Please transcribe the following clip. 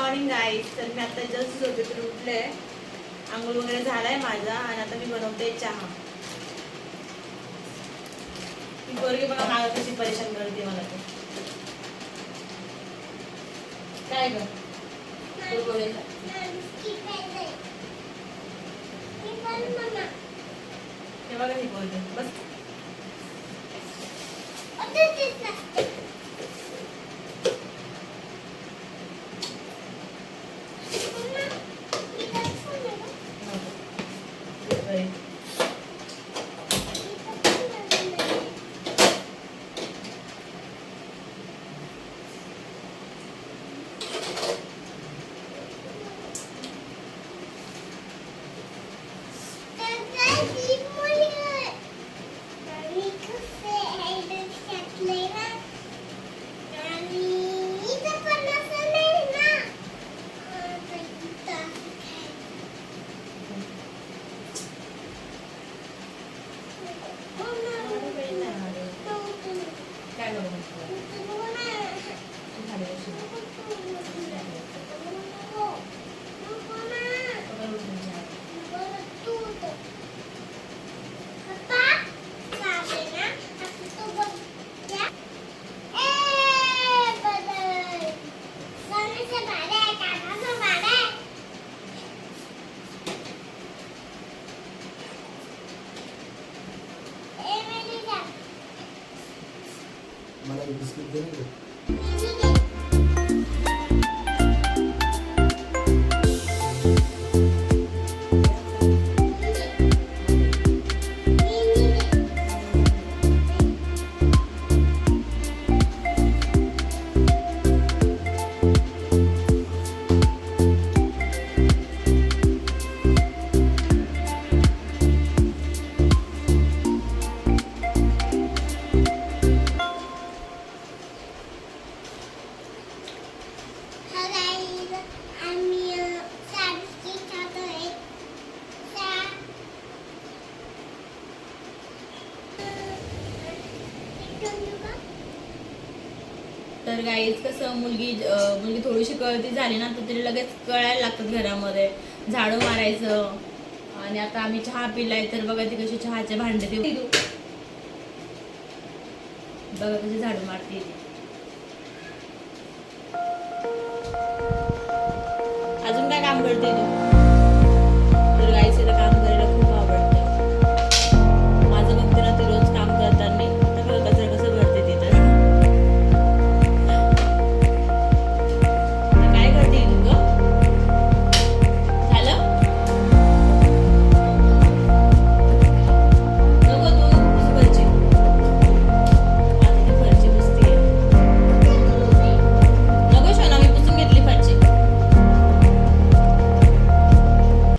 Morning guys. तर मी आता just झोपेतून उठले, आंघोळ वगैरे झालाय माझा आणि आता मी बनवते चहा. ती पोरगी बघा मला कशी परेशान करते मला. ते काय ग हे बघा ही पोरगी बस. मला बिस्किट दे ना. तर गाईज कसं मुलगी थोडीशी कळती झाली ना तर तिला लगेच कळायला लागतात घरामध्ये झाडू मारायचं. आणि आता आम्ही चहा पिलाय तर बघा ती कशी चहाचे भांडे ते बघा कशी झाडू मारते. अजून काय काम करते तू?